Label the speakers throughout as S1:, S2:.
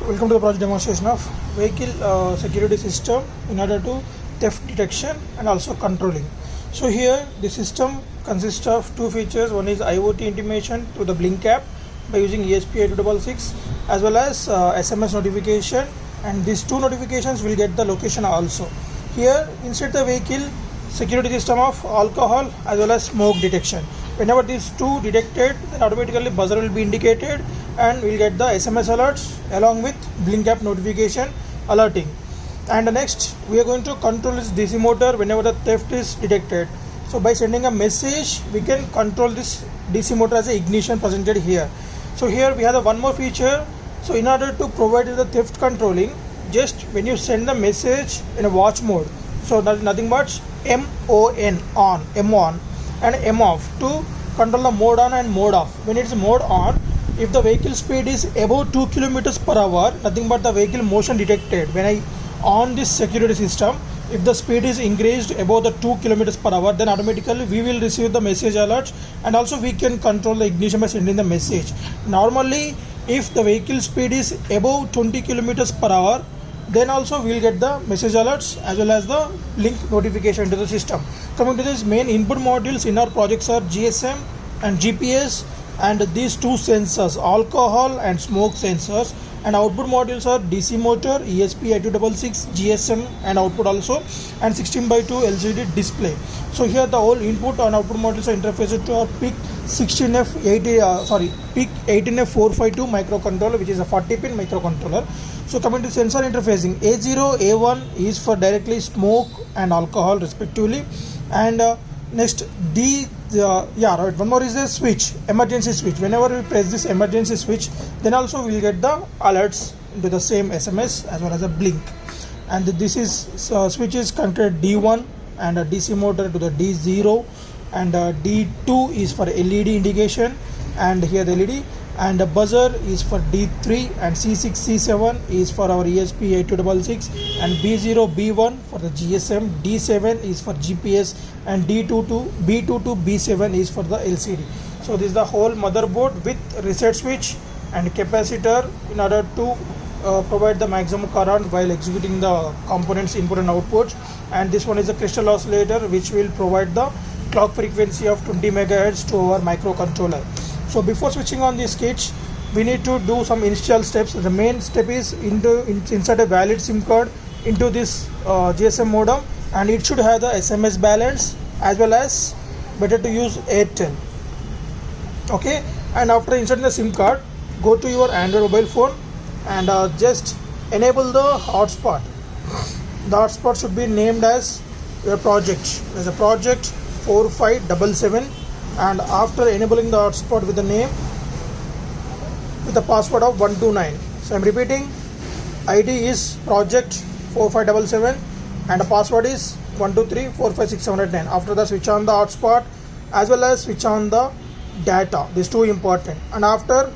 S1: Welcome to the project demonstration of vehicle security system in order to theft detection and also controlling. So here the system consists of two features. One is IoT intimation through the BLYNK app by using ESP8266 as well as SMS notification, and these two notifications will get the location also. Here inside the vehicle security system of alcohol as well as smoke detection. Whenever these two detected, then automatically buzzer will be indicated and we'll get the SMS alerts along with BLYNK app notification alerting. And next we are going to control this DC motor whenever the theft is detected. So by sending a message we can control this DC motor as a ignition presented here. So here we have one more feature. So in order to provide the theft controlling, just when you send the message in a watch mode, so nothing but on, M on and M off to control the mode on and mode off. When it's mode on, if the vehicle speed is above 2 kilometers per hour, nothing but the vehicle motion detected. When I on this security system, if the speed is increased above the 2 kilometers per hour, then automatically we will receive the message alerts, and also we can control the ignition by sending the message. Normally, if the vehicle speed is above 20 kilometers per hour, then also we will get the message alerts as well as the BLYNK notification to the system. Coming to this, main input modules in our projects are GSM and GPS, and these two sensors, alcohol and smoke sensors, and output modules are DC motor, ESP8266, GSM and output also, and 16:2 LCD display. So here the whole input and output modules are interfaced to our PIC 18F452 microcontroller, which is a 40-pin microcontroller. So coming to sensor interfacing, A0, A1 is for directly smoke and alcohol respectively, and next one more is a switch, emergency switch. Whenever we press this emergency switch, then also we will get the alerts into the same SMS as well as a BLYNK. And this is switch is connected D1 and a DC motor to the D0, and D2 is for LED indication, and here the LED, and the buzzer is for D3, and C6 C7 is for our ESP8266, and B0 B1 for the GSM, D7 is for GPS, and B2 to B7 is for the LCD. So this is the whole motherboard with reset switch and capacitor in order to provide the maximum current while executing the components input and output. And this one is a crystal oscillator which will provide the clock frequency of 20 MHz to our microcontroller. So before switching on this kit, we need to do some initial steps. The main step is insert a valid SIM card into this GSM modem, and it should have the SMS balance as well as better to use Airtel. Okay, and after inserting the SIM card, go to your Android mobile phone and just enable the hotspot. The hotspot should be named as your project. There's a project 4577, and after enabling the hotspot with the name with the password of 129. So I'm repeating, ID is project 4577 and the password is 123456789. After that, switch on the hotspot as well as switch on the data. These two important. And after,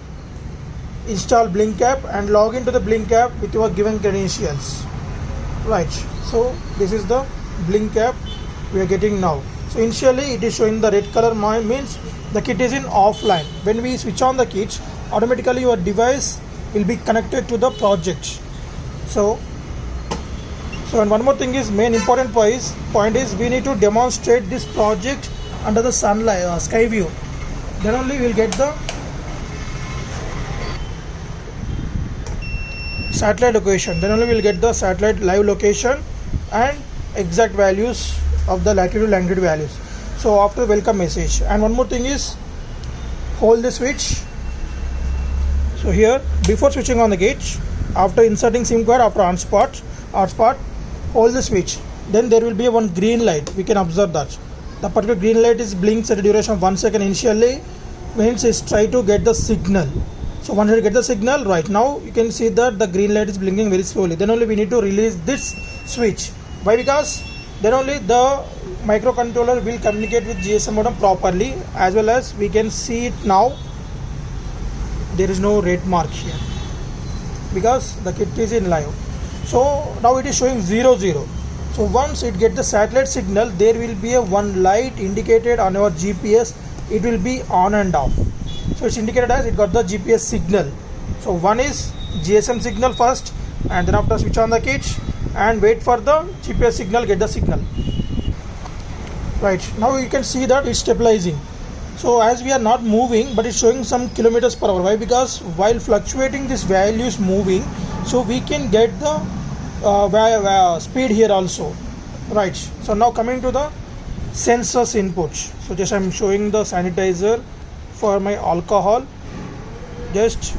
S1: install BLYNK app and log into the BLYNK app with your given credentials. Right. So this is the BLYNK app we are getting now. So initially it is showing the red color, means the kit is in offline. When we switch on the kit, automatically your device will be connected to the project. So and one more thing is, main important point is we need to demonstrate this project under the sunlight, sky view. Then only we will get the satellite location. Then only we will get the satellite live location and exact values of the latitude longitude values. So after welcome message, and one more thing is, hold the switch. So here, before switching on the gate, after inserting SIM card, after hotspot, hold the switch. Then there will be one green light. We can observe that the particular green light is blinks at a duration of 1 second initially, means it's try to get the signal. So once you get the signal, right now you can see that the green light is blinking very slowly. Then only we need to release this switch. Why? Because then only the microcontroller will communicate with GSM modem properly, as well as we can see it now. There is no red mark here because the kit is in live. So now it is showing 00. So once it gets the satellite signal, there will be a one light indicated on our GPS. It will be on and off. So it's indicated as it got the GPS signal. So one is GSM signal first, and then after switch on the kit and wait for the GPS signal, get the signal. Right, now you can see that it's stabilizing. So as we are not moving, but it's showing some kilometers per hour. Why? Because while fluctuating this value is moving, so we can get the speed here also. Right, so now coming to the sensors input. So just I'm showing the sanitizer for my alcohol. Just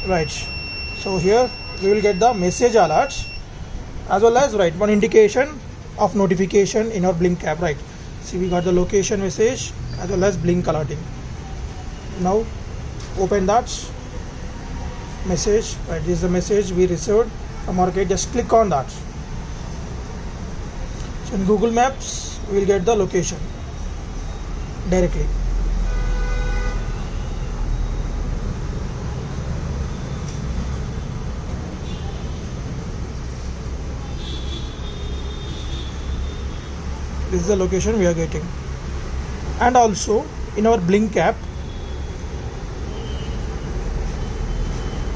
S1: right, so here we will get the message alerts as well as right one indication of notification in our blink app. Right, see we got the location message as well as blink alerting. Now open that message. Right, this is the message we received from our kit. Just click on that. So in Google Maps we will get the location directly. This is the location we are getting. And also in our blink app,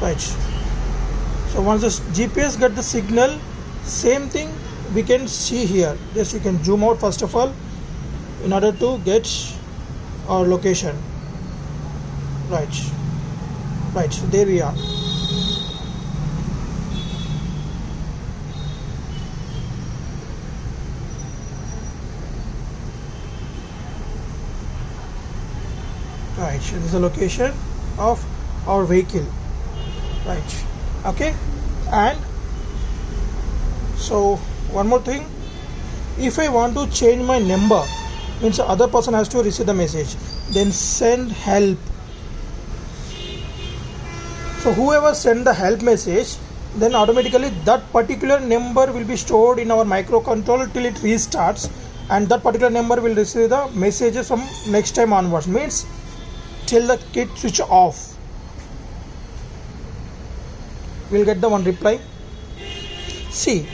S1: right, so once the GPS get the signal, same thing we can see here. Just you can zoom out first of all in order to get our location. Right, so there we are. Right, so this is the location of our vehicle. Right, okay. And so one more thing, if I want to change my number, means the other person has to receive the message, then send help. So whoever send the help message, then automatically that particular number will be stored in our microcontroller till it restarts, and that particular number will receive the messages from next time onwards, means till the kit switch off. We'll get the one reply. C,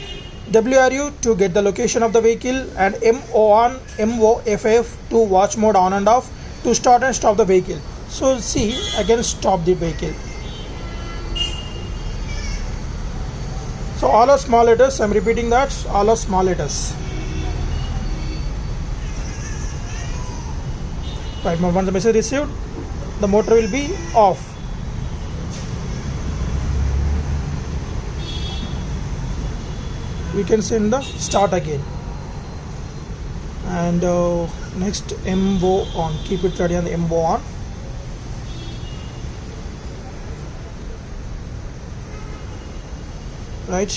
S1: WRU to get the location of the vehicle, and MOFF to watch mode on and off to start and stop the vehicle. So C, again stop the vehicle. So all are small letters. I'm repeating that, all are small letters. Right, once the message received, the motor will be off. We can send the start again. And next MBO on, keep it ready on the MBO on. Right,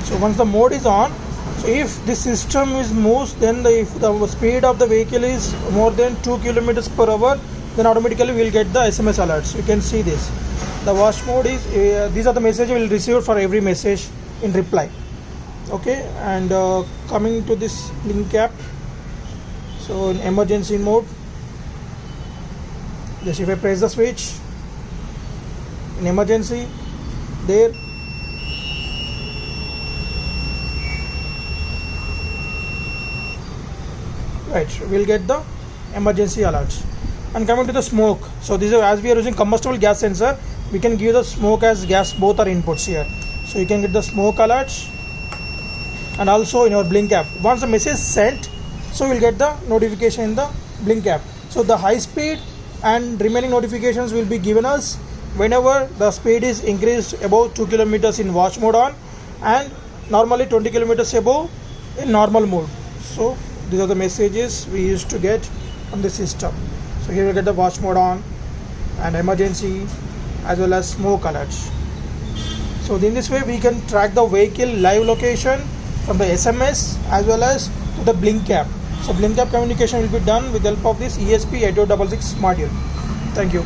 S1: so once the mode is on, so if the system is moves, then if the speed of the vehicle is more than 2 kilometers per hour, then automatically we will get the SMS alerts. You can see this. The watch mode is these are the messages we will receive for every message in reply. Okay, and coming to this blink app, so in emergency mode, just if I press the switch in emergency, there right, we'll get the emergency alerts. And coming to the smoke, so this is, as we are using combustible gas sensor, we can give the smoke as gas, both are inputs here. So you can get the smoke alerts, and also in our blink app, once the message sent, so we'll get the notification in the blink app. So the high speed and remaining notifications will be given us whenever the speed is increased above 2 kilometers in watch mode on, and normally 20 kilometers above in normal mode. So these are the messages we used to get on the system. So here we get the watch mode on and emergency as well as smoke alerts. So in this way we can track the vehicle live location from the SMS as well as to the blink app. So blink app communication will be done with the help of this ESP 8866 module. Thank you.